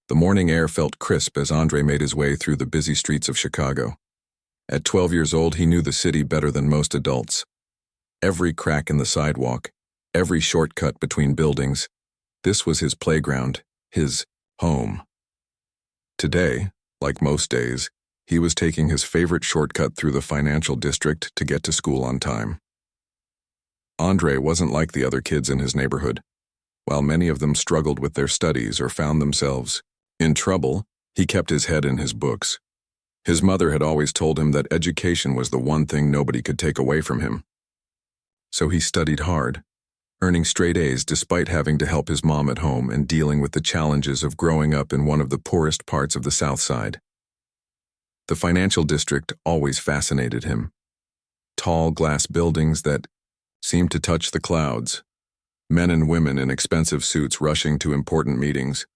The morning air felt crisp as Andre made his way through the busy streets of Chicago. At 12 years old, he knew the city better than most adults. Every crack in the sidewalk, every shortcut between buildings, this was his playground, his home. Today, like most days, he was taking his favorite shortcut through the financial district to get to school on time. Andre wasn't like the other kids in his neighborhood. While many of them struggled with their studies or found themselves in trouble, he kept his head in his books. His mother had always told him that education was the one thing nobody could take away from him. So he studied hard, earning straight A's despite having to help his mom at home and dealing with the challenges of growing up in one of the poorest parts of the South Side. The financial district always fascinated him. Tall glass buildings that seemed to touch the clouds, men and women in expensive suits rushing to important meetings,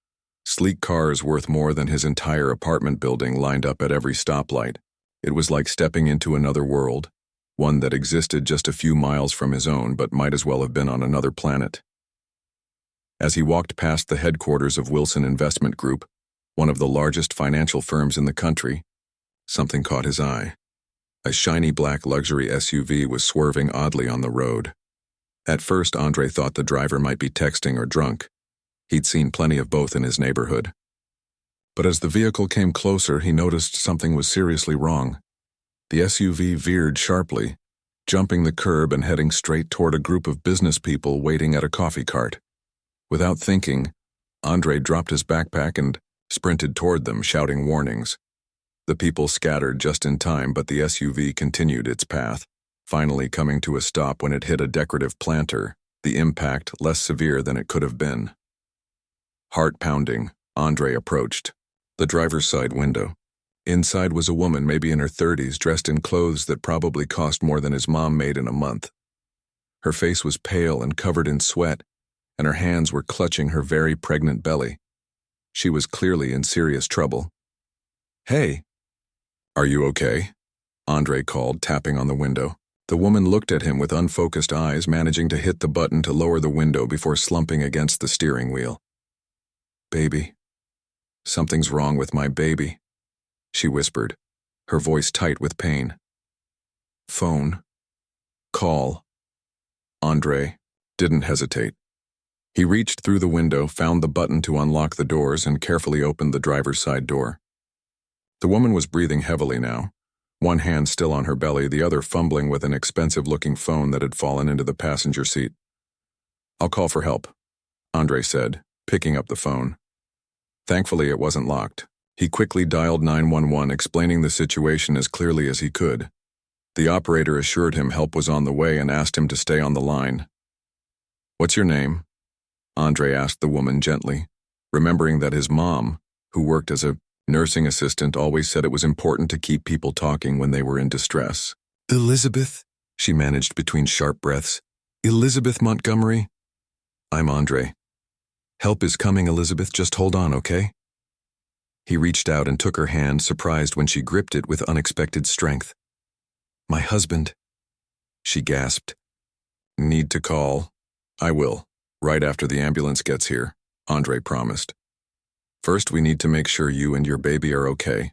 sleek cars worth more than his entire apartment building lined up at every stoplight. It was like stepping into another world, one that existed just a few miles from his own but might as well have been on another planet. As he walked past the headquarters of Wilson Investment Group, one of the largest financial firms in the country, something caught his eye. A shiny black luxury SUV was swerving oddly on the road. At first, Andre thought the driver might be texting or drunk. He'd seen plenty of both in his neighborhood. But as the vehicle came closer, he noticed something was seriously wrong. The SUV veered sharply, jumping the curb and heading straight toward a group of business people waiting at a coffee cart. Without thinking, Andre dropped his backpack and sprinted toward them, shouting warnings. The people scattered just in time, but the SUV continued its path, finally coming to a stop when it hit a decorative planter, the impact less severe than it could have been. Heart pounding, Andre approached the driver's side window. Inside was a woman, maybe in her 30s, dressed in clothes that probably cost more than his mom made in a month. Her face was pale and covered in sweat, and her hands were clutching her very pregnant belly. She was clearly in serious trouble. "Hey, are you okay?" Andre called, tapping on the window. The woman looked at him with unfocused eyes, managing to hit the button to lower the window before slumping against the steering wheel. "Baby. Something's wrong with my baby," she whispered, her voice tight with pain. "Phone. Call." Andre didn't hesitate. He reached through the window, found the button to unlock the doors, and carefully opened the driver's side door. The woman was breathing heavily now, one hand still on her belly, the other fumbling with an expensive-looking phone that had fallen into the passenger seat. "I'll call for help," Andre said, picking up the phone. Thankfully, it wasn't locked. He quickly dialed 911, explaining the situation as clearly as he could. The operator assured him help was on the way and asked him to stay on the line. "What's your name?" Andre asked the woman gently, remembering that his mom, who worked as a nursing assistant, always said it was important to keep people talking when they were in distress. "Elizabeth," she managed between sharp breaths. "Elizabeth Montgomery." "I'm Andre. Help is coming, Elizabeth. Just hold on, okay?" He reached out and took her hand, surprised when she gripped it with unexpected strength. "My husband," she gasped. "Need to call?" "I will, right after the ambulance gets here," Andre promised. "First, we need to make sure you and your baby are okay."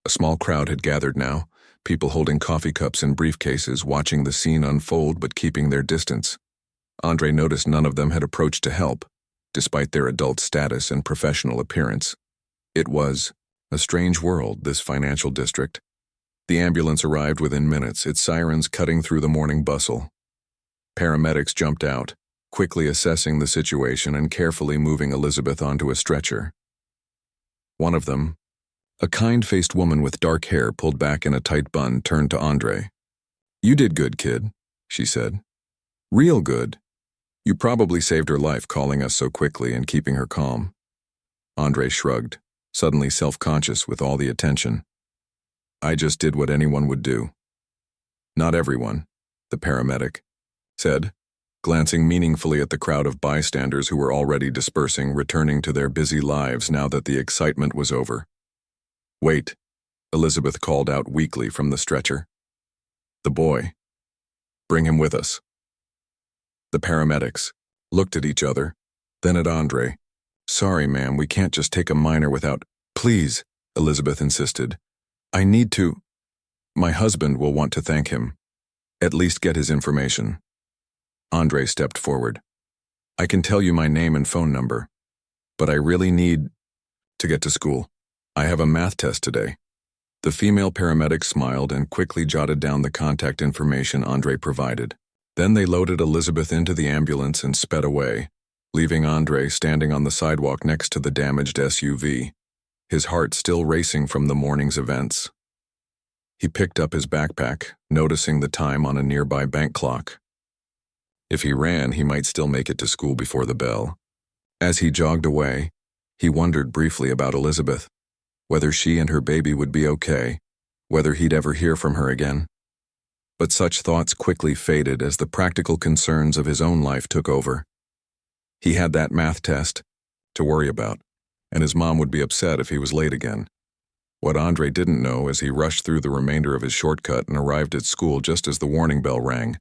A small crowd had gathered now, people holding coffee cups and briefcases, watching the scene unfold but keeping their distance. Andre noticed none of them had approached to help, despite their adult status and professional appearance. It was a strange world, this financial district. The ambulance arrived within minutes, its sirens cutting through the morning bustle. Paramedics jumped out, quickly assessing the situation and carefully moving Elizabeth onto a stretcher. One of them, a kind-faced woman with dark hair pulled back in a tight bun, turned to Andre. "You did good, kid," she said. "Real good. You probably saved her life calling us so quickly and keeping her calm." Andre shrugged, suddenly self-conscious with all the attention. "I just did what anyone would do." "Not everyone," the paramedic said, glancing meaningfully at the crowd of bystanders who were already dispersing, returning to their busy lives now that the excitement was over. "Wait," Elizabeth called out weakly from the stretcher. "The boy. Bring him with us." The paramedics looked at each other, then at Andre, Sorry, ma'am, we can't just take a minor without— Please, Elizabeth insisted. I need to— My husband will want to thank him. At least get his information. Andre stepped forward. I can tell you my name and phone number, but I really need to get to school. I have a math test today. The female paramedic smiled and quickly jotted down the contact information Andre provided. Then they loaded Elizabeth into the ambulance and sped away, leaving Andre standing on the sidewalk next to the damaged SUV, his heart still racing from the morning's events. He picked up his backpack, noticing the time on a nearby bank clock. If he ran, he might still make it to school before the bell. As he jogged away, he wondered briefly about Elizabeth, whether she and her baby would be okay, whether he'd ever hear from her again. But such thoughts quickly faded as the practical concerns of his own life took over. He had that math test to worry about, and his mom would be upset if he was late again. What Andre didn't know as he rushed through the remainder of his shortcut and arrived at school just as the warning bell rang,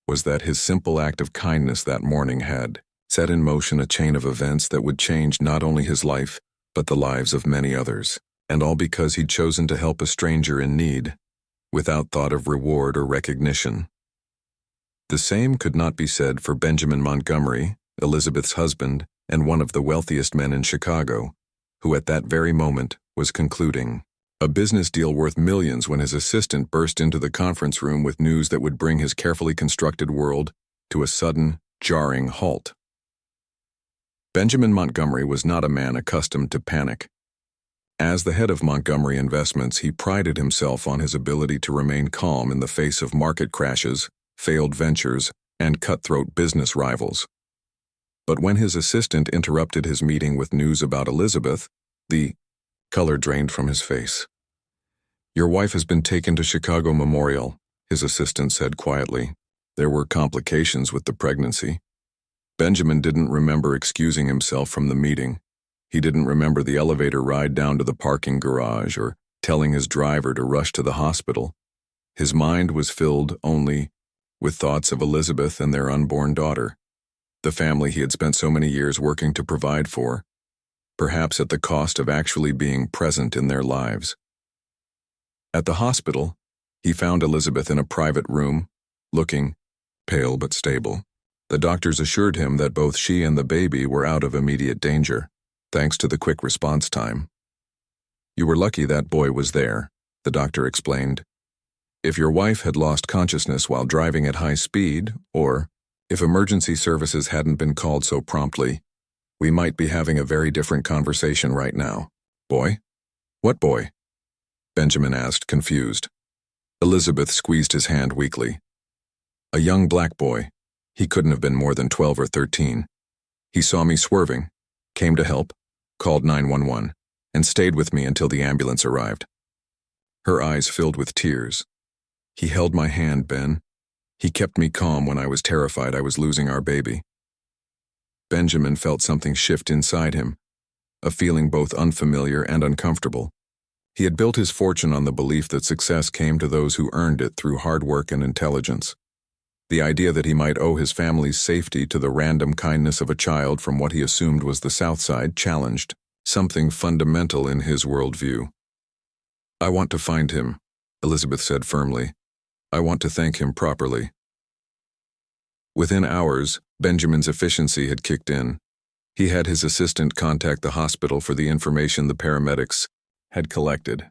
was that his simple act of kindness that morning had set in motion a chain of events that would change not only his life, but the lives of many others, and all because he'd chosen to help a stranger in need, without thought of reward or recognition. The same could not be said for Benjamin Montgomery, Elizabeth's husband, and one of the wealthiest men in Chicago, who at that very moment was concluding a business deal worth millions when his assistant burst into the conference room with news that would bring his carefully constructed world to a sudden, jarring halt. Benjamin Montgomery was not a man accustomed to panic. As the head of Montgomery Investments, he prided himself on his ability to remain calm in the face of market crashes, failed ventures, and cutthroat business rivals. But when his assistant interrupted his meeting with news about Elizabeth, the color drained from his face. Your wife has been taken to Chicago Memorial, his assistant said quietly. There were complications with the pregnancy. Benjamin didn't remember excusing himself from the meeting. He didn't remember the elevator ride down to the parking garage or telling his driver to rush to the hospital. His mind was filled only with thoughts of Elizabeth and their unborn daughter, the family he had spent so many years working to provide for, perhaps at the cost of actually being present in their lives. At the hospital, he found Elizabeth in a private room, looking pale but stable. The doctors assured him that both she and the baby were out of immediate danger, thanks to the quick response time. You were lucky that boy was there, the doctor explained. If your wife had lost consciousness while driving at high speed, or if emergency services hadn't been called so promptly, we might be having a very different conversation right now. Boy? What boy? Benjamin asked, confused. Elizabeth squeezed his hand weakly. A young black boy. He couldn't have been more than 12 or 13. He saw me swerving, came to help, called 911, and stayed with me until the ambulance arrived. Her eyes filled with tears. He held my hand, Ben. He kept me calm when I was terrified I was losing our baby. Benjamin felt something shift inside him, a feeling both unfamiliar and uncomfortable. He had built his fortune on the belief that success came to those who earned it through hard work and intelligence. The idea that he might owe his family's safety to the random kindness of a child from what he assumed was the South Side challenged something fundamental in his worldview. I want to find him, Elizabeth said firmly. I want to thank him properly. Within hours, Benjamin's efficiency had kicked in. He had his assistant contact the hospital for the information the paramedics had collected.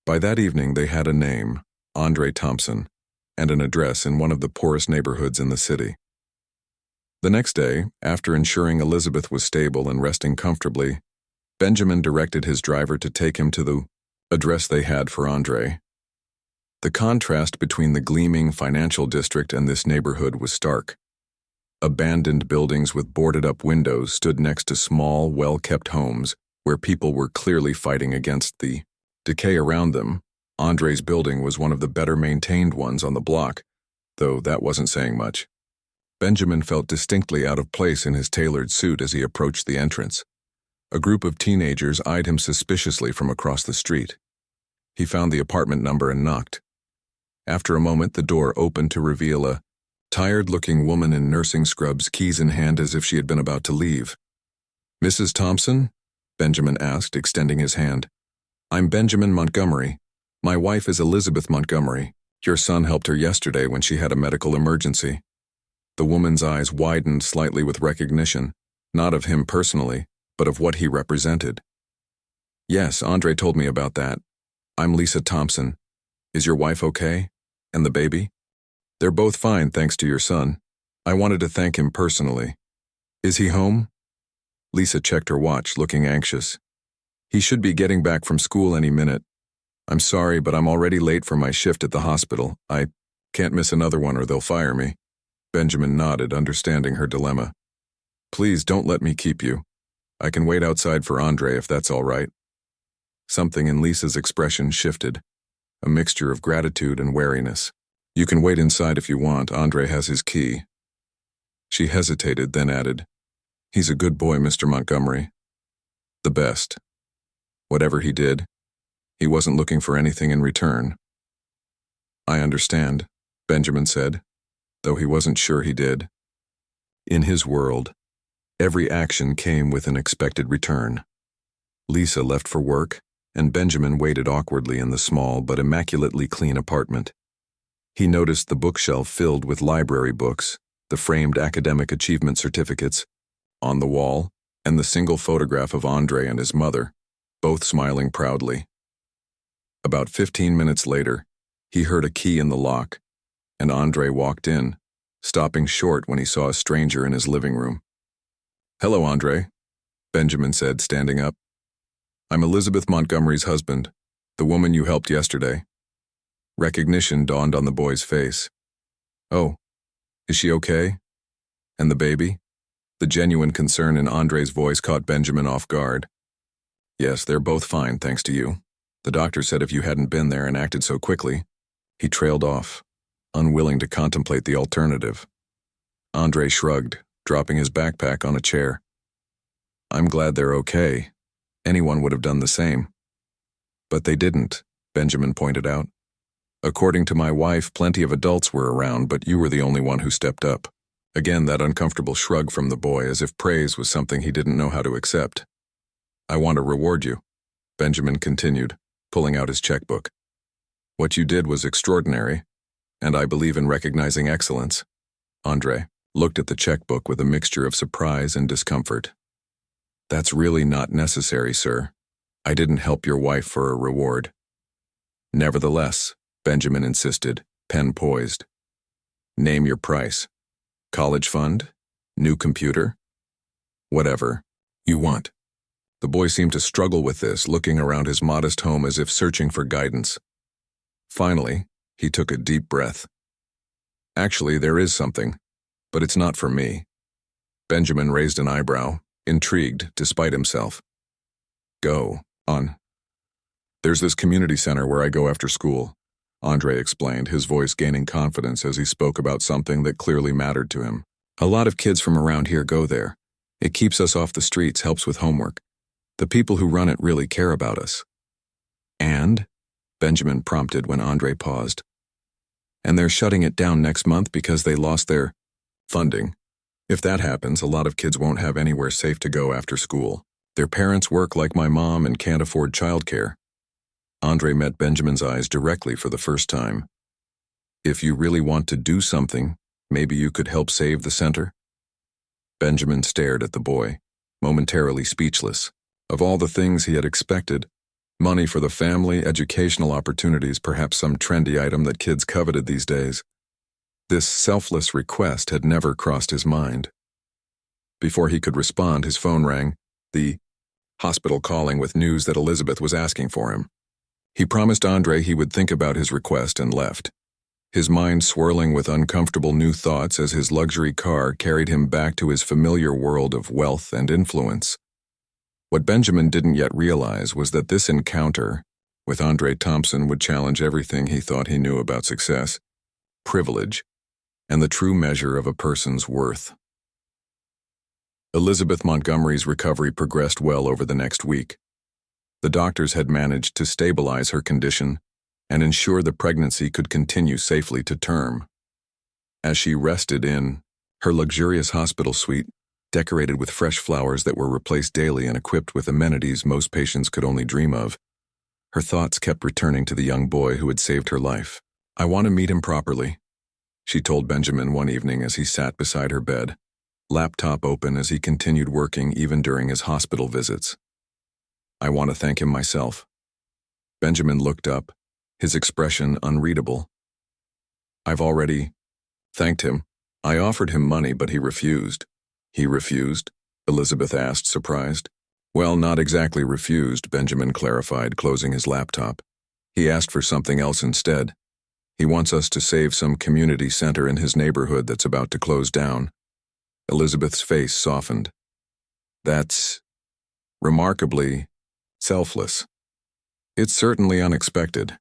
By that evening, they had a name, Andre Thompson, and an address in one of the poorest neighborhoods in the city. The next day, after ensuring Elizabeth was stable and resting comfortably, Benjamin directed his driver to take him to the address they had for Andre. The contrast between the gleaming financial district and this neighborhood was stark. Abandoned buildings with boarded-up windows stood next to small, well-kept homes where people were clearly fighting against the decay around them. Andre's building was one of the better-maintained ones on the block, though that wasn't saying much. Benjamin felt distinctly out of place in his tailored suit as he approached the entrance. A group of teenagers eyed him suspiciously from across the street. He found the apartment number and knocked. After a moment, the door opened to reveal a tired-looking woman in nursing scrubs, keys in hand as if she had been about to leave. Mrs. Thompson? Benjamin asked, extending his hand. I'm Benjamin Montgomery. My wife is Elizabeth Montgomery. Your son helped her yesterday when she had a medical emergency. The woman's eyes widened slightly with recognition, not of him personally, but of what he represented. Yes, Andre told me about that. I'm Lisa Thompson. Is your wife okay? And the baby? They're both fine, thanks to your son. I wanted to thank him personally. Is he home? Lisa checked her watch, looking anxious. He should be getting back from school any minute. I'm sorry, but I'm already late for my shift at the hospital. I can't miss another one or they'll fire me. Benjamin nodded, understanding her dilemma. Please don't let me keep you. I can wait outside for Andre if that's all right. Something in Lisa's expression shifted, a mixture of gratitude and wariness. You can wait inside if you want. Andre has his key. She hesitated, then added, He's a good boy, Mr. Montgomery. The best. Whatever he did, he wasn't looking for anything in return. I understand, Benjamin said, though he wasn't sure he did. In his world, every action came with an expected return. Lisa left for work, and Benjamin waited awkwardly in the small but immaculately clean apartment. He noticed the bookshelf filled with library books, the framed academic achievement certificates on the wall, and the single photograph of Andre and his mother, both smiling proudly. About 15 minutes later, he heard a key in the lock, and Andre walked in, stopping short when he saw a stranger in his living room. Hello, Andre, Benjamin said, standing up. I'm Elizabeth Montgomery's husband, the woman you helped yesterday. Recognition dawned on the boy's face. Oh, is she okay? And the baby? The genuine concern in Andre's voice caught Benjamin off guard. Yes, they're both fine, thanks to you. The doctor said if you hadn't been there and acted so quickly. He trailed off, unwilling to contemplate the alternative. Andre shrugged, dropping his backpack on a chair. I'm glad they're okay. Anyone would have done the same. But they didn't, Benjamin pointed out. According to my wife, plenty of adults were around, but you were the only one who stepped up. Again, that uncomfortable shrug from the boy, as if praise was something he didn't know how to accept. I want to reward you, Benjamin continued, pulling out his checkbook. What you did was extraordinary, and I believe in recognizing excellence. Andre looked at the checkbook with a mixture of surprise and discomfort. That's really not necessary, sir. I didn't help your wife for a reward. Nevertheless, Benjamin insisted, pen poised. Name your price. College fund? New computer? Whatever you want. The boy seemed to struggle with this, looking around his modest home as if searching for guidance. Finally, he took a deep breath. Actually, there is something, but it's not for me. Benjamin raised an eyebrow, intrigued despite himself. Go on. There's this community center where I go after school, Andre explained, his voice gaining confidence as he spoke about something that clearly mattered to him. A lot of kids from around here go there. It keeps us off the streets, helps with homework. The people who run it really care about us. And? Benjamin prompted when Andre paused. And they're shutting it down next month because they lost their funding. If that happens, a lot of kids won't have anywhere safe to go after school. Their parents work like my mom and can't afford childcare. Andre met Benjamin's eyes directly for the first time. If you really want to do something, maybe you could help save the center? Benjamin stared at the boy, momentarily speechless. Of all the things he had expected, money for the family, educational opportunities, perhaps some trendy item that kids coveted these days. This selfless request had never crossed his mind. Before he could respond, his phone rang, the hospital calling with news that Elizabeth was asking for him. He promised Andre he would think about his request and left, his mind swirling with uncomfortable new thoughts as his luxury car carried him back to his familiar world of wealth and influence. What Benjamin didn't yet realize was that this encounter with Andre Thompson would challenge everything he thought he knew about success, privilege, and the true measure of a person's worth. Elizabeth Montgomery's recovery progressed well over the next week. The doctors had managed to stabilize her condition and ensure the pregnancy could continue safely to term. As she rested in her luxurious hospital suite, decorated with fresh flowers that were replaced daily and equipped with amenities most patients could only dream of. Her thoughts kept returning to the young boy who had saved her life. "I want to meet him properly," she told Benjamin one evening as he sat beside her bed, laptop open as he continued working even during his hospital visits. "I want to thank him myself." Benjamin looked up, his expression unreadable. "I've already thanked him. I offered him money, but he refused." "He refused?" Elizabeth asked, surprised. "Well, not exactly refused," Benjamin clarified, closing his laptop. "He asked for something else instead. He wants us to save some community center in his neighborhood that's about to close down." Elizabeth's face softened. "That's remarkably selfless." "It's certainly unexpected,"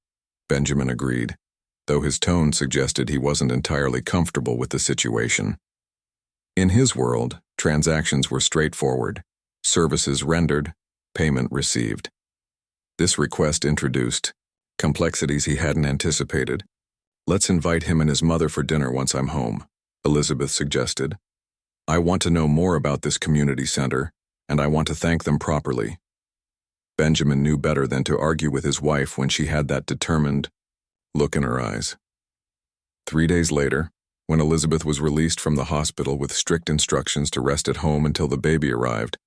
Benjamin agreed, though his tone suggested he wasn't entirely comfortable with the situation. In his world, transactions were straightforward: services rendered, payment received. This request introduced complexities he hadn't anticipated. "Let's invite him and his mother for dinner once I'm home," Elizabeth suggested. "I want to know more about this community center, and I want to thank them properly." Benjamin knew better than to argue with his wife when she had that determined look in her eyes. 3 days later, when Elizabeth was released from the hospital with strict instructions to rest at home until the baby arrived,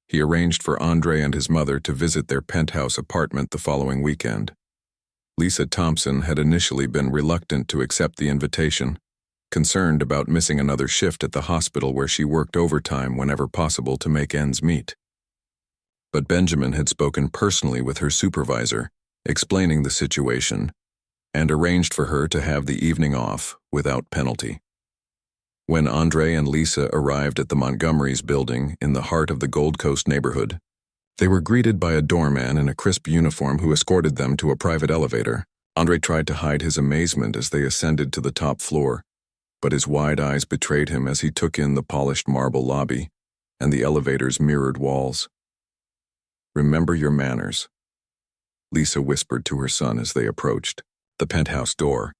he arranged for Andre and his mother to visit their penthouse apartment the following weekend. Lisa Thompson had initially been reluctant to accept the invitation, concerned about missing another shift at the hospital where she worked overtime whenever possible to make ends meet. But Benjamin had spoken personally with her supervisor, explaining the situation, and arranged for her to have the evening off without penalty. When Andre and Lisa arrived at the Montgomery's building in the heart of the Gold Coast neighborhood, they were greeted by a doorman in a crisp uniform who escorted them to a private elevator. Andre tried to hide his amazement as they ascended to the top floor, but his wide eyes betrayed him as he took in the polished marble lobby and the elevator's mirrored walls. "Remember your manners," Lisa whispered to her son as they approached the penthouse door.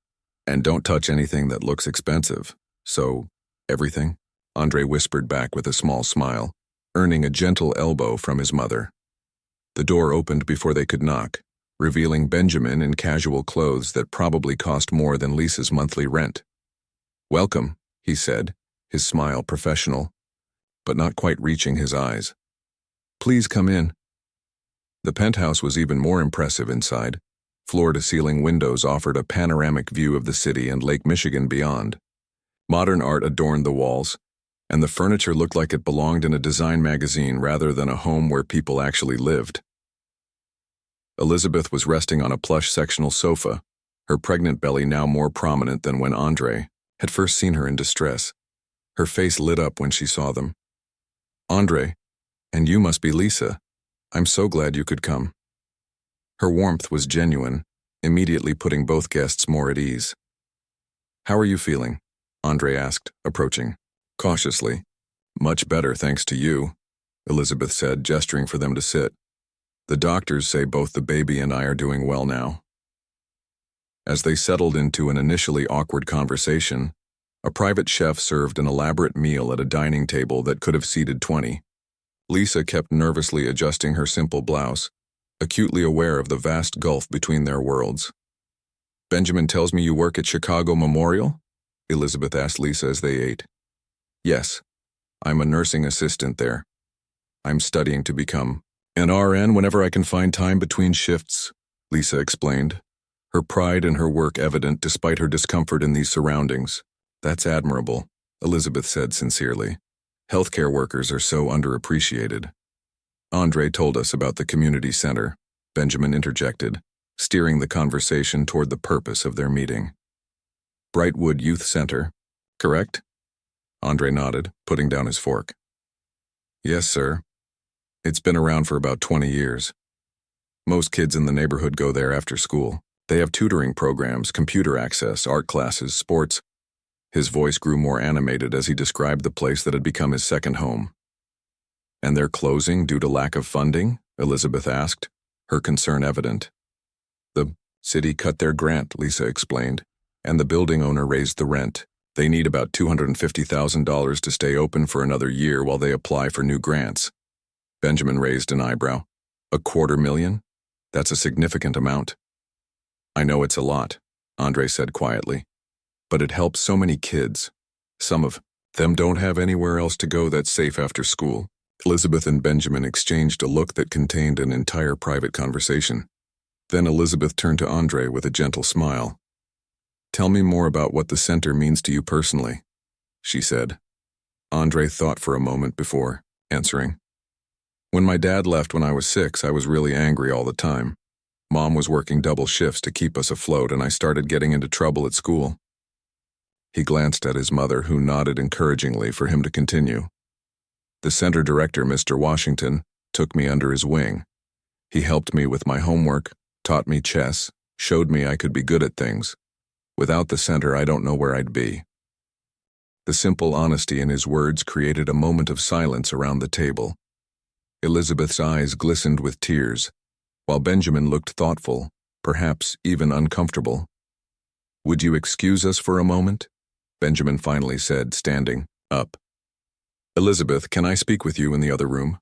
"And don't touch anything that looks expensive." "So, everything?" Andre whispered back with a small smile, earning a gentle elbow from his mother. The door opened before they could knock, revealing Benjamin in casual clothes that probably cost more than Lisa's monthly rent. "Welcome," he said, his smile professional, but not quite reaching his eyes. "Please come in." The penthouse was even more impressive inside. Floor-to-ceiling windows offered a panoramic view of the city and Lake Michigan beyond. Modern art adorned the walls, and the furniture looked like it belonged in a design magazine rather than a home where people actually lived. Elizabeth was resting on a plush sectional sofa, her pregnant belly now more prominent than when Andre had first seen her in distress. Her face lit up when she saw them. "Andre, and you must be Lisa. I'm so glad you could come." Her warmth was genuine, immediately putting both guests more at ease. "How are you feeling?" Andre asked, approaching cautiously. "Much better, thanks to you," Elizabeth said, gesturing for them to sit. "The doctors say both the baby and I are doing well now." As they settled into an initially awkward conversation, a private chef served an elaborate meal at a dining table that could have seated 20. Lisa kept nervously adjusting her simple blouse, acutely aware of the vast gulf between their worlds. "Benjamin tells me you work at Chicago Memorial?" Elizabeth asked Lisa as they ate. "Yes, I'm a nursing assistant there. I'm studying to become an RN whenever I can find time between shifts," Lisa explained, her pride in her work evident despite her discomfort in these surroundings. "That's admirable," Elizabeth said sincerely. "Healthcare workers are so underappreciated." "Andre told us about the community center," Benjamin interjected, steering the conversation toward the purpose of their meeting. "Brightwood Youth Center, correct?" Andre nodded, putting down his fork. "Yes, sir. It's been around for about 20 years. Most kids in the neighborhood go there after school. They have tutoring programs, computer access, art classes, sports." His voice grew more animated as he described the place that had become his second home. "And they're closing due to lack of funding?" Elizabeth asked, her concern evident. "The city cut their grant," Lisa explained, "and the building owner raised the rent. They need about $250,000 to stay open for another year while they apply for new grants. Benjamin raised an eyebrow. $250,000? That's a significant amount. I know it's a lot, Andre said quietly. But it helps so many kids. Some of them don't have anywhere else to go that's safe after school. Elizabeth and Benjamin exchanged a look that contained an entire private conversation. Then Elizabeth turned to Andre with a gentle smile. Tell me more about what the center means to you personally, she said. Andre thought for a moment before answering. When my dad left when I was 6, I was really angry all the time. Mom was working double shifts to keep us afloat, and I started getting into trouble at school. He glanced at his mother, who nodded encouragingly for him to continue. The center director, Mr. Washington, took me under his wing. He helped me with my homework, taught me chess, showed me I could be good at things. Without the center, I don't know where I'd be. The simple honesty in his words created a moment of silence around the table. Elizabeth's eyes glistened with tears, while Benjamin looked thoughtful, perhaps even uncomfortable. Would you excuse us for a moment? Benjamin finally said, standing up. Elizabeth, can I speak with you in the other room?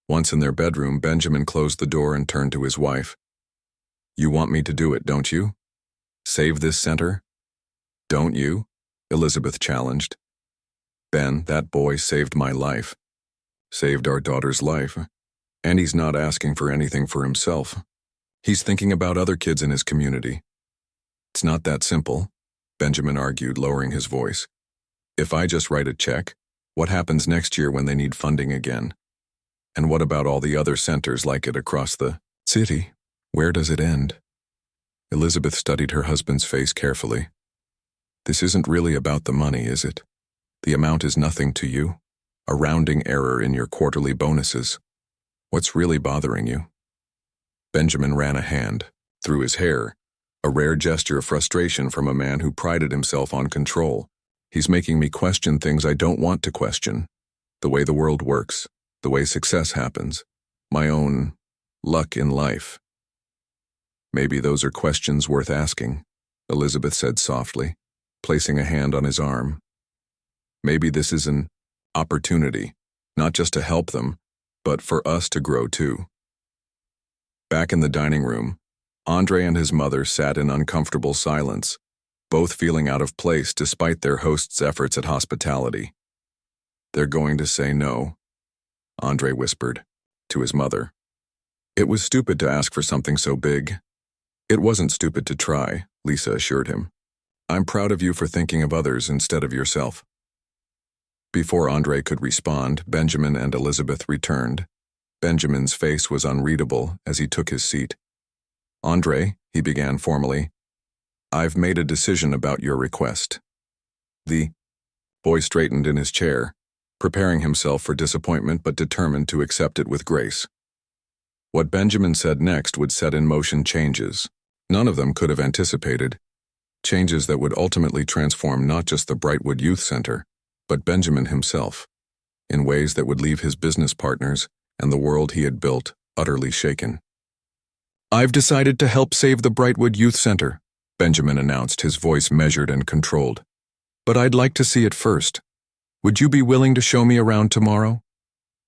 Once in their bedroom, Benjamin closed the door and turned to his wife. You want me to do it, don't you? Save this center? Don't you? Elizabeth challenged. Ben, that boy saved my life. Saved our daughter's life. And he's not asking for anything for himself. He's thinking about other kids in his community. It's not that simple, Benjamin argued, lowering his voice. If I just write a check, what happens next year when they need funding again? And what about all the other centers like it across the city? Where does it end? Elizabeth studied her husband's face carefully. This isn't really about the money, is it? The amount is nothing to you. A rounding error in your quarterly bonuses. What's really bothering you? Benjamin ran a hand through his hair, a rare gesture of frustration from a man who prided himself on control. He's making me question things I don't want to question. The way the world works, the way success happens, my own luck in life. Maybe those are questions worth asking, Elizabeth said softly, placing a hand on his arm. Maybe this is an opportunity, not just to help them, but for us to grow too. Back in the dining room, Andre and his mother sat in uncomfortable silence, both feeling out of place despite their host's efforts at hospitality. They're going to say no, Andre whispered to his mother. It was stupid to ask for something so big. It wasn't stupid to try, Lisa assured him. I'm proud of you for thinking of others instead of yourself. Before Andre could respond, Benjamin and Elizabeth returned. Benjamin's face was unreadable as he took his seat. Andre, he began formally, I've made a decision about your request. The boy straightened in his chair, preparing himself for disappointment but determined to accept it with grace. What Benjamin said next would set in motion changes. None of them could have anticipated. Changes that would ultimately transform not just the Brightwood Youth Center, but Benjamin himself, in ways that would leave his business partners and the world he had built utterly shaken. I've decided to help save the Brightwood Youth Center, Benjamin announced, his voice measured and controlled. But I'd like to see it first. Would you be willing to show me around tomorrow?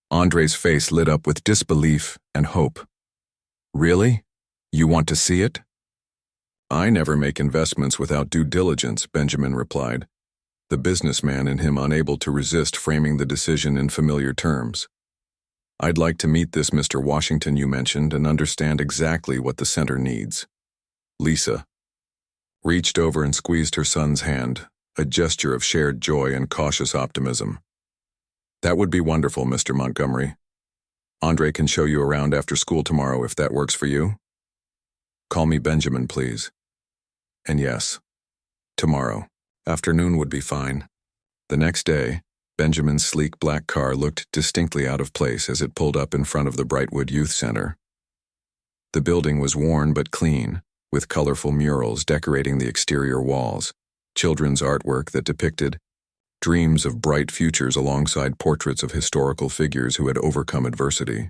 Andre's face lit up with disbelief and hope. Really? You want to see it? I never make investments without due diligence, Benjamin replied, the businessman in him unable to resist framing the decision in familiar terms. I'd like to meet this Mr. Washington you mentioned and understand exactly what the center needs. Lisa reached over and squeezed her son's hand, a gesture of shared joy and cautious optimism. That would be wonderful, Mr. Montgomery. Andre can show you around after school tomorrow if that works for you. Call me Benjamin, please. And yes, tomorrow. Afternoon would be fine. The next day, Benjamin's sleek black car looked distinctly out of place as it pulled up in front of the Brightwood Youth Center. The building was worn but clean, with colorful murals decorating the exterior walls, children's artwork that depicted dreams of bright futures alongside portraits of historical figures who had overcome adversity.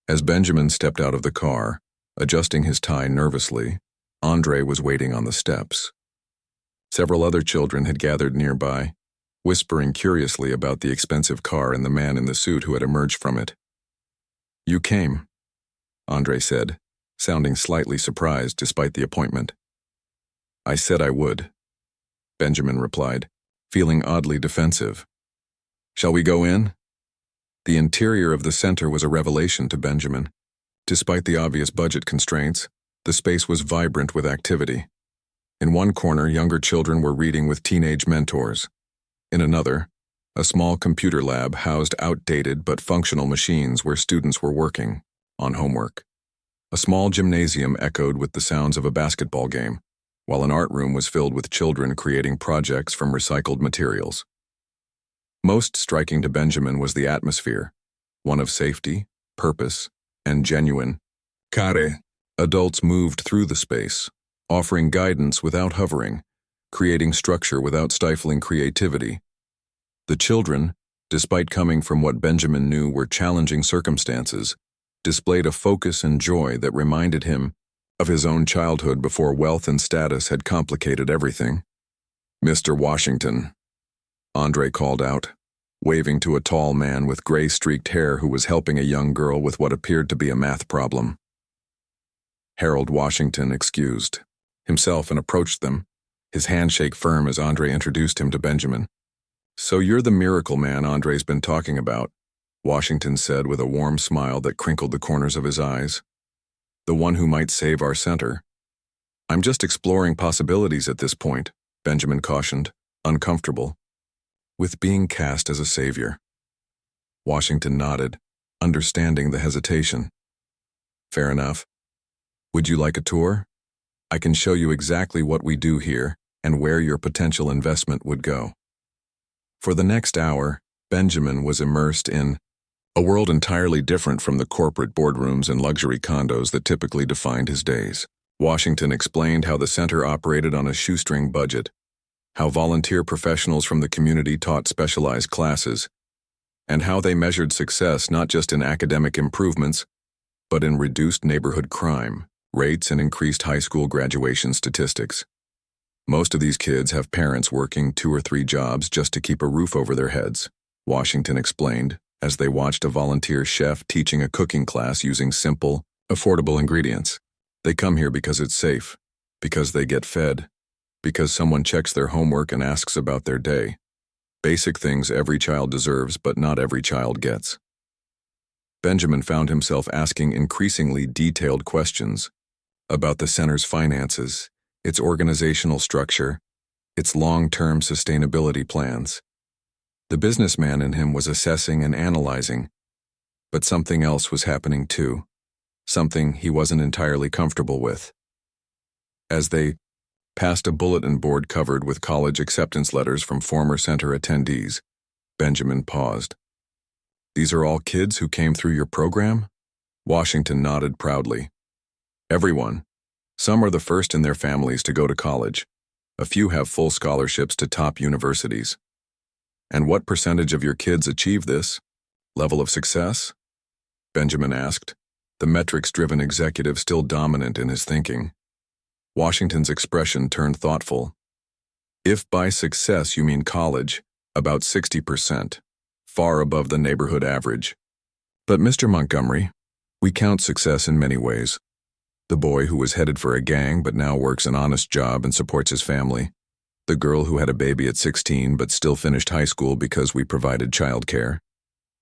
As Benjamin stepped out of the car, adjusting his tie nervously, Andre was waiting on the steps. Several other children had gathered nearby, whispering curiously about the expensive car and the man in the suit who had emerged from it. "You came," Andre said, sounding slightly surprised despite the appointment. "I said I would," Benjamin replied, feeling oddly defensive. "Shall we go in?" The interior of the center was a revelation to Benjamin. Despite the obvious budget constraints, the space was vibrant with activity. In one corner, younger children were reading with teenage mentors. In another, a small computer lab housed outdated but functional machines where students were working on homework. A small gymnasium echoed with the sounds of a basketball game, while an art room was filled with children creating projects from recycled materials. Most striking to Benjamin was the atmosphere, one of safety, purpose, and genuine care. Adults moved through the space, offering guidance without hovering, creating structure without stifling creativity. The children, despite coming from what Benjamin knew were challenging circumstances, displayed a focus and joy that reminded him of his own childhood before wealth and status had complicated everything. "Mr. Washington," Andre called out, waving to a tall man with gray-streaked hair who was helping a young girl with what appeared to be a math problem. Harold Washington excused himself and approached them, his handshake firm as Andre introduced him to Benjamin. "So you're the miracle man Andre's been talking about," Washington said with a warm smile that crinkled the corners of his eyes. "The one who might save our center." "I'm just exploring possibilities at this point," Benjamin cautioned, uncomfortable with being cast as a savior. Washington nodded, understanding the hesitation. "Fair enough. Would you like a tour? I can show you exactly what we do here and where your potential investment would go." For the next hour, Benjamin was immersed in a world entirely different from the corporate boardrooms and luxury condos that typically defined his days. Washington explained how the center operated on a shoestring budget, how volunteer professionals from the community taught specialized classes, and how they measured success not just in academic improvements, but in reduced neighborhood crime rates and increased high school graduation statistics. "Most of these kids have parents working 2 or 3 jobs just to keep a roof over their heads," Washington explained, as they watched a volunteer chef teaching a cooking class using simple, affordable ingredients. "They come here because it's safe, because they get fed, because someone checks their homework and asks about their day. Basic things every child deserves, but not every child gets." Benjamin found himself asking increasingly detailed questions about the center's finances, its organizational structure, its long-term sustainability plans. The businessman in him was assessing and analyzing, but something else was happening too, something he wasn't entirely comfortable with. As they passed a bulletin board covered with college acceptance letters from former center attendees, Benjamin paused. "These are all kids who came through your program?" Washington nodded proudly. "Everyone. Some are the first in their families to go to college. A few have full scholarships to top universities." "And what percentage of your kids achieve this level of success?" Benjamin asked, the metrics-driven executive still dominant in his thinking. Washington's expression turned thoughtful. "If by success you mean college, about 60%, far above the neighborhood average. But Mr. Montgomery, we count success in many ways. The boy who was headed for a gang but now works an honest job and supports his family. The girl who had a baby at 16 but still finished high school because we provided childcare.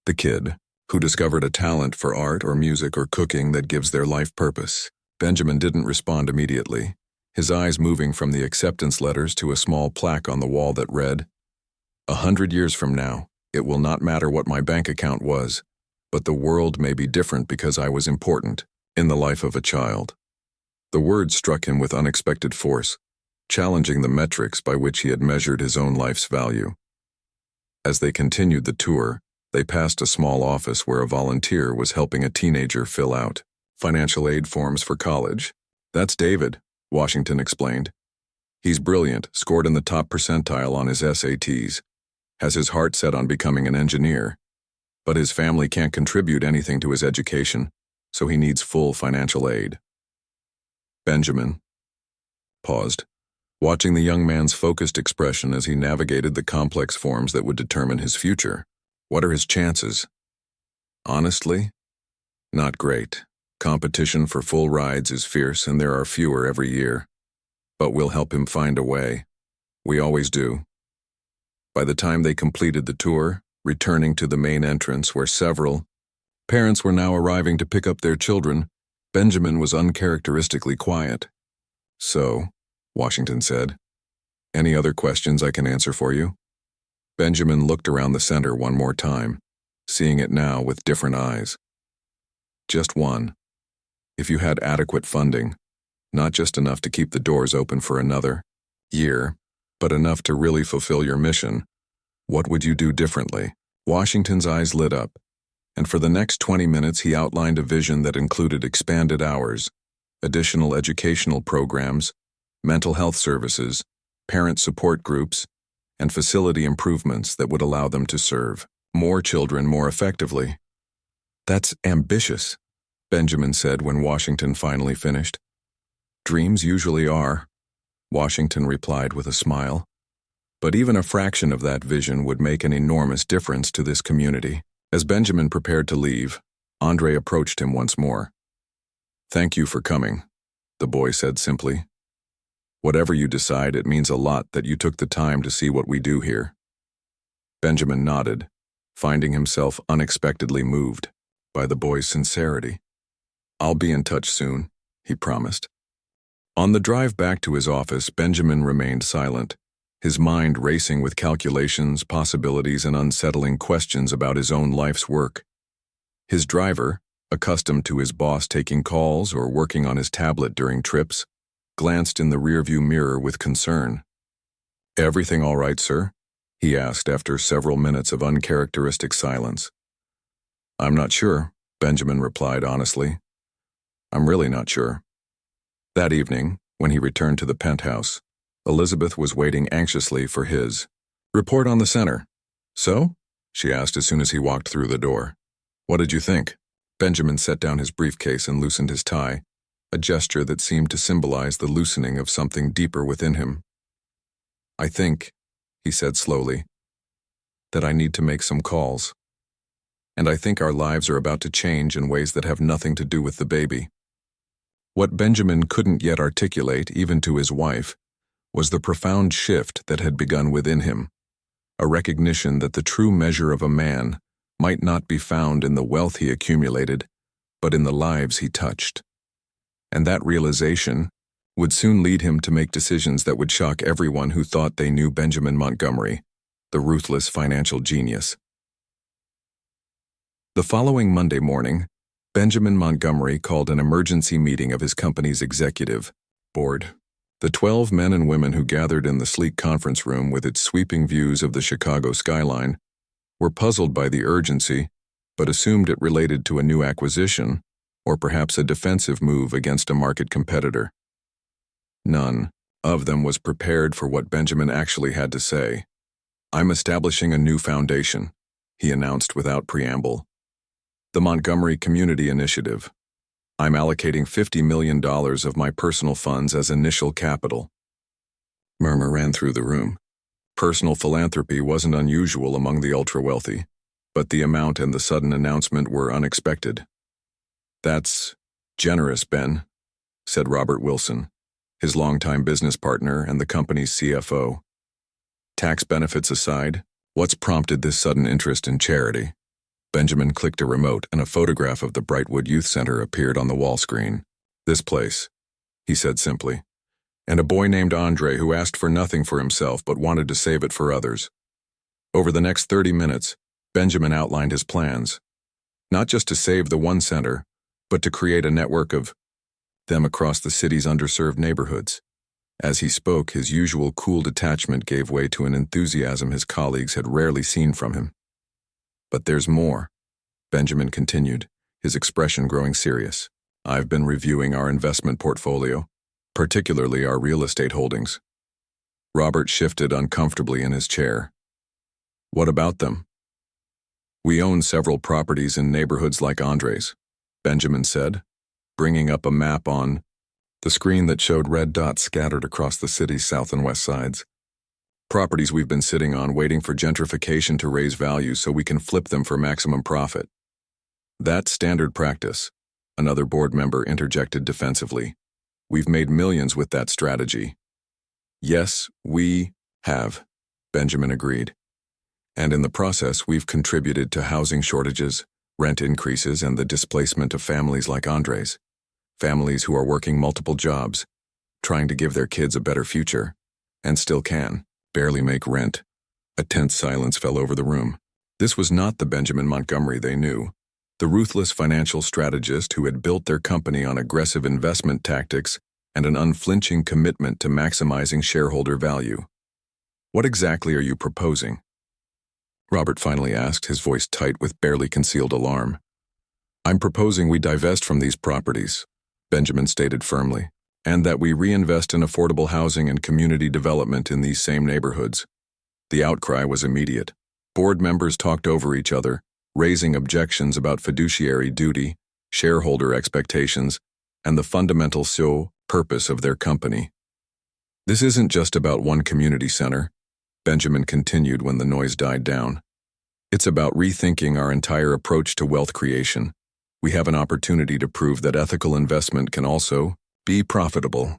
The kid who discovered a talent for art or music or cooking that gives their life purpose." Benjamin didn't respond immediately, his eyes moving from the acceptance letters to a small plaque on the wall that read, "100 years from now, it will not matter what my bank account was, but the world may be different because I was important in the life of a child." The words struck him with unexpected force, challenging the metrics by which he had measured his own life's value. As they continued the tour, they passed a small office where a volunteer was helping a teenager fill out financial aid forms for college. "That's David," Washington explained. "He's brilliant, scored in the top percentile on his SATs, has his heart set on becoming an engineer, but his family can't contribute anything to his education, so he needs full financial aid." Benjamin paused, watching the young man's focused expression as he navigated the complex forms that would determine his future. What are his chances? Honestly, not great. Competition for full rides is fierce and there are fewer every year. But we'll help him find a way. We always do. By the time they completed the tour, returning to the main entrance where several parents were now arriving to pick up their children, Benjamin was uncharacteristically quiet. "So," Washington said, "any other questions I can answer for you?" Benjamin looked around the center one more time, seeing it now with different eyes. "Just one. If you had adequate funding, not just enough to keep the doors open for another year, but enough to really fulfill your mission, what would you do differently?" Washington's eyes lit up, and for the next 20 minutes he outlined a vision that included expanded hours, additional educational programs, mental health services, parent support groups, and facility improvements that would allow them to serve more children more effectively. "That's ambitious," Benjamin said when Washington finally finished. "Dreams usually are," Washington replied with a smile. "But even a fraction of that vision would make an enormous difference to this community." As Benjamin prepared to leave, Andre approached him once more. "Thank you for coming," the boy said simply. "Whatever you decide, it means a lot that you took the time to see what we do here." Benjamin nodded, finding himself unexpectedly moved by the boy's sincerity. "I'll be in touch soon," he promised. On the drive back to his office, Benjamin remained silent, his mind racing with calculations, possibilities, and unsettling questions about his own life's work. His driver, accustomed to his boss taking calls or working on his tablet during trips, glanced in the rearview mirror with concern. "Everything all right, sir?" he asked after several minutes of uncharacteristic silence. "I'm not sure," Benjamin replied honestly. "I'm really not sure." That evening, when he returned to the penthouse, Elizabeth was waiting anxiously for his report on the center. "So?" she asked as soon as he walked through the door. "What did you think?" Benjamin set down his briefcase and loosened his tie, a gesture that seemed to symbolize the loosening of something deeper within him. "I think," he said slowly, "that I need to make some calls. And I think our lives are about to change in ways that have nothing to do with the baby." What Benjamin couldn't yet articulate, even to his wife, was the profound shift that had begun within him, a recognition that the true measure of a man might not be found in the wealth he accumulated, but in the lives he touched. And that realization would soon lead him to make decisions that would shock everyone who thought they knew Benjamin Montgomery, the ruthless financial genius. The following Monday morning, Benjamin Montgomery called an emergency meeting of his company's executive board. The 12 men and women who gathered in the sleek conference room with its sweeping views of the Chicago skyline were puzzled by the urgency, but assumed it related to a new acquisition, or perhaps a defensive move against a market competitor. None of them was prepared for what Benjamin actually had to say. "I'm establishing a new foundation," he announced without preamble. "The Montgomery Community Initiative. I'm allocating $50 million of my personal funds as initial capital." Murmur ran through the room. Personal philanthropy wasn't unusual among the ultra-wealthy, but the amount and the sudden announcement were unexpected. "That's generous, Ben," said Robert Wilson, his longtime business partner and the company's CFO. "Tax benefits aside, what's prompted this sudden interest in charity?" Benjamin clicked a remote and a photograph of the Brightwood Youth Center appeared on the wall screen. "This place," he said simply, "and a boy named Andre who asked for nothing for himself but wanted to save it for others." Over the next 30 minutes, Benjamin outlined his plans, not just to save the one center, but to create a network of them across the city's underserved neighborhoods. As he spoke, his usual cool detachment gave way to an enthusiasm his colleagues had rarely seen from him. "But there's more," Benjamin continued, his expression growing serious. "I've been reviewing our investment portfolio, particularly our real estate holdings." Robert shifted uncomfortably in his chair. "What about them?" "We own several properties in neighborhoods like Andre's," Benjamin said, bringing up a map on the screen that showed red dots scattered across the city's south and west sides. Properties we've been sitting on waiting for gentrification to raise value so we can flip them for maximum profit. That's standard practice, another board member interjected defensively. We've made millions with that strategy. Yes, we have, Benjamin agreed. And in the process, we've contributed to housing shortages, rent increases, and the displacement of families like Andre's. Families who are working multiple jobs, trying to give their kids a better future, and still can barely make rent. A tense silence fell over the room. This was not the Benjamin Montgomery they knew, the ruthless financial strategist who had built their company on aggressive investment tactics and an unflinching commitment to maximizing shareholder value. What exactly are you proposing? Robert finally asked, his voice tight with barely concealed alarm. I'm proposing we divest from these properties, Benjamin stated firmly, and that we reinvest in affordable housing and community development in these same neighborhoods. The outcry was immediate. Board members talked over each other, raising objections about fiduciary duty, shareholder expectations, and the fundamental purpose of their company. This isn't just about one community center, Benjamin continued when the noise died down. It's about rethinking our entire approach to wealth creation. We have an opportunity to prove that ethical investment can also be profitable.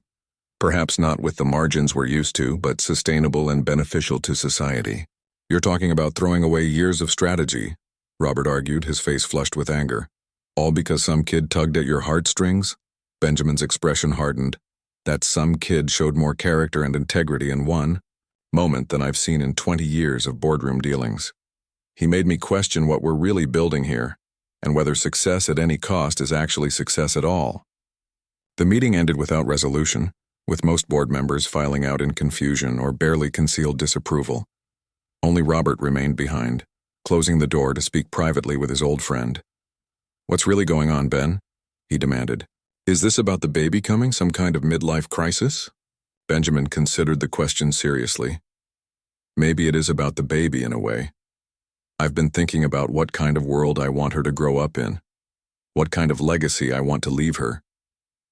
Perhaps not with the margins we're used to, but sustainable and beneficial to society. You're talking about throwing away years of strategy, Robert argued, his face flushed with anger. All because some kid tugged at your heartstrings? Benjamin's expression hardened. That some kid showed more character and integrity in one moment than I've seen in 20 years of boardroom dealings. He made me question what we're really building here, and whether success at any cost is actually success at all. The meeting ended without resolution, with most board members filing out in confusion or barely concealed disapproval. Only Robert remained behind, closing the door to speak privately with his old friend. What's really going on, Ben? He demanded. Is this about the baby coming, some kind of midlife crisis? Benjamin considered the question seriously. Maybe it is about the baby in a way. I've been thinking about what kind of world I want her to grow up in, what kind of legacy I want to leave her.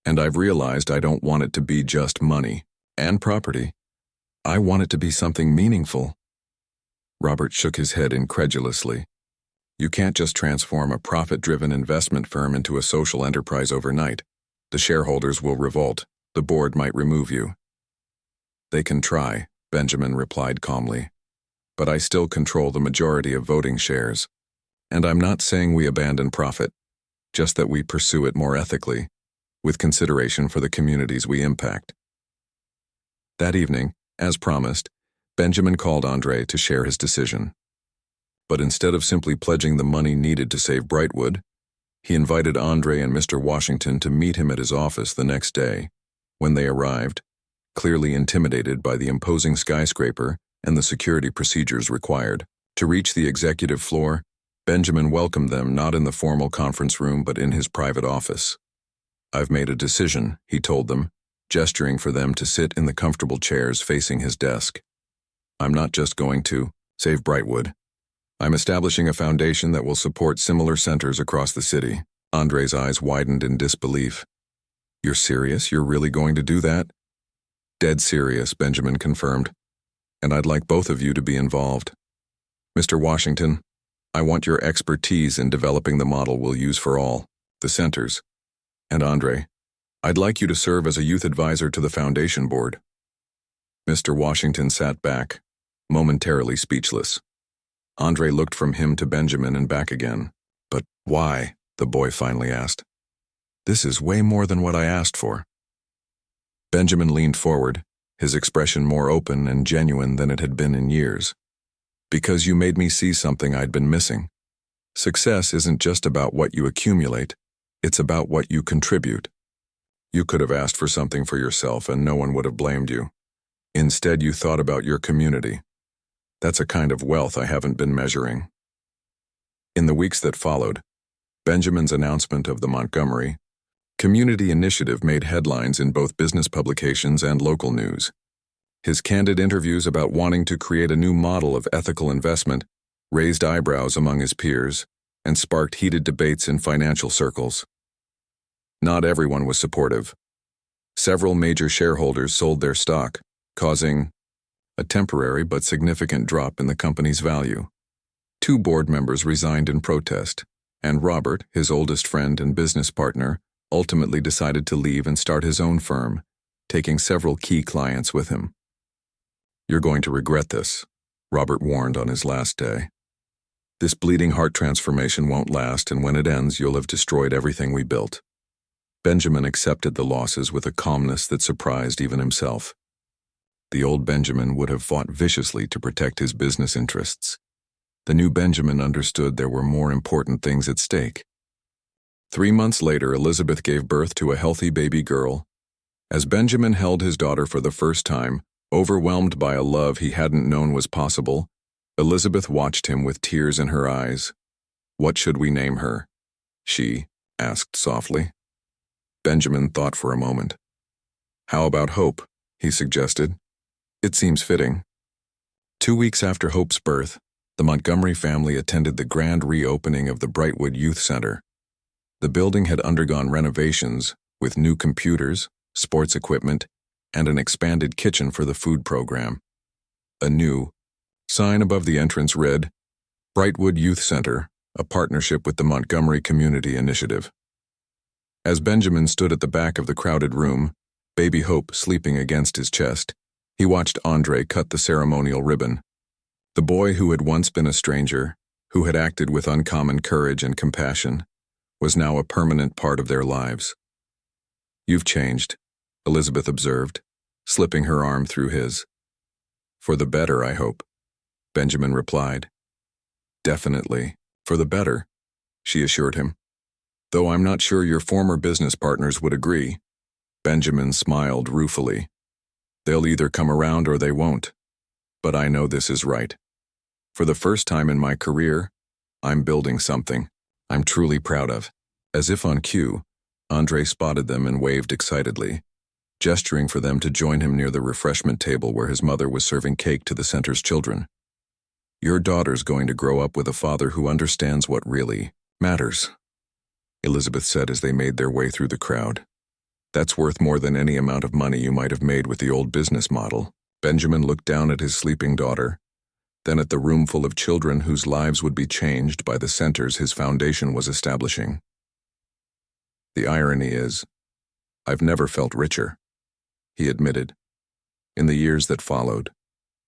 And I've realized I don't want it to be just money and property. I want it to be something meaningful. Robert shook his head incredulously. You can't just transform a profit-driven investment firm into a social enterprise overnight. The shareholders will revolt. The board might remove you. They can try, Benjamin replied calmly. But I still control the majority of voting shares. And I'm not saying we abandon profit, just that we pursue it more ethically, with consideration for the communities we impact. That evening, as promised, Benjamin called Andre to share his decision. But instead of simply pledging the money needed to save Brightwood, he invited Andre and Mr. Washington to meet him at his office the next day. When they arrived, clearly intimidated by the imposing skyscraper and the security procedures required, to reach the executive floor, Benjamin welcomed them not in the formal conference room but in his private office. I've made a decision, he told them, gesturing for them to sit in the comfortable chairs facing his desk. I'm not just going to save Brightwood. I'm establishing a foundation that will support similar centers across the city. Andre's eyes widened in disbelief. You're serious? You're really going to do that? Dead serious, Benjamin confirmed. And I'd like both of you to be involved. Mr. Washington, I want your expertise in developing the model we'll use for all the centers. And Andre, I'd like you to serve as a youth advisor to the foundation board. Mr. Washington sat back, momentarily speechless. Andre looked from him to Benjamin and back again. But why? The boy finally asked. This is way more than what I asked for. Benjamin leaned forward, his expression more open and genuine than it had been in years. Because you made me see something I'd been missing. Success isn't just about what you accumulate, it's about what you contribute. You could have asked for something for yourself and no one would have blamed you. Instead, you thought about your community. That's a kind of wealth I haven't been measuring. In the weeks that followed, Benjamin's announcement of the Montgomery Community Initiative made headlines in both business publications and local news. His candid interviews about wanting to create a new model of ethical investment raised eyebrows among his peers and sparked heated debates in financial circles. Not everyone was supportive. Several major shareholders sold their stock, causing a temporary but significant drop in the company's value. 2 board members resigned in protest, and Robert, his oldest friend and business partner, ultimately decided to leave and start his own firm, taking several key clients with him. "You're going to regret this," Robert warned on his last day. "This bleeding heart transformation won't last, and when it ends, you'll have destroyed everything we built." Benjamin accepted the losses with a calmness that surprised even himself. The old Benjamin would have fought viciously to protect his business interests. The new Benjamin understood there were more important things at stake. 3 months later, Elizabeth gave birth to a healthy baby girl. As Benjamin held his daughter for the first time, overwhelmed by a love he hadn't known was possible, Elizabeth watched him with tears in her eyes. "What should we name her?" she asked softly. Benjamin thought for a moment. "How about Hope?" he suggested. "It seems fitting." 2 weeks after Hope's birth, the Montgomery family attended the grand reopening of the Brightwood Youth Center. The building had undergone renovations with new computers, sports equipment, and an expanded kitchen for the food program. A new sign above the entrance read, "Brightwood Youth Center, a partnership with the Montgomery Community Initiative." As Benjamin stood at the back of the crowded room, baby Hope sleeping against his chest, he watched Andre cut the ceremonial ribbon. The boy who had once been a stranger, who had acted with uncommon courage and compassion, was now a permanent part of their lives. "You've changed," Elizabeth observed, slipping her arm through his. "For the better, I hope," Benjamin replied. "Definitely, for the better," she assured him. "Though I'm not sure your former business partners would agree." Benjamin smiled ruefully. "They'll either come around or they won't. But I know this is right. For the first time in my career, I'm building something I'm truly proud of." As if on cue, Andre spotted them and waved excitedly, gesturing for them to join him near the refreshment table where his mother was serving cake to the center's children. "Your daughter's going to grow up with a father who understands what really matters," Elizabeth said as they made their way through the crowd. "That's worth more than any amount of money you might have made with the old business model." Benjamin looked down at his sleeping daughter, then at the room full of children whose lives would be changed by the centers his foundation was establishing. "The irony is, I've never felt richer," he admitted. In the years that followed,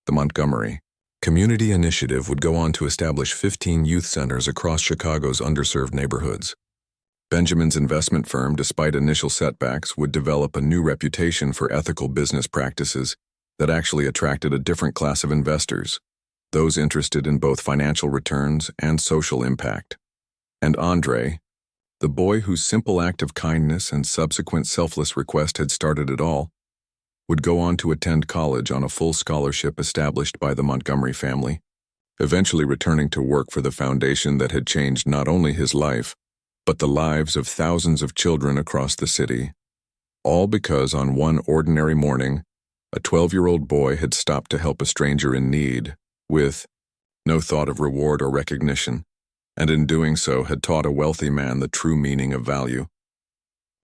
the Montgomery Community Initiative would go on to establish 15 youth centers across Chicago's underserved neighborhoods. Benjamin's investment firm, despite initial setbacks, would develop a new reputation for ethical business practices that actually attracted a different class of investors, those interested in both financial returns and social impact. And Andre, the boy whose simple act of kindness and subsequent selfless request had started it all, would go on to attend college on a full scholarship established by the Montgomery family, eventually returning to work for the foundation that had changed not only his life, but the lives of thousands of children across the city, all because on one ordinary morning, a 12-year-old boy had stopped to help a stranger in need, with no thought of reward or recognition, and in doing so had taught a wealthy man the true meaning of value.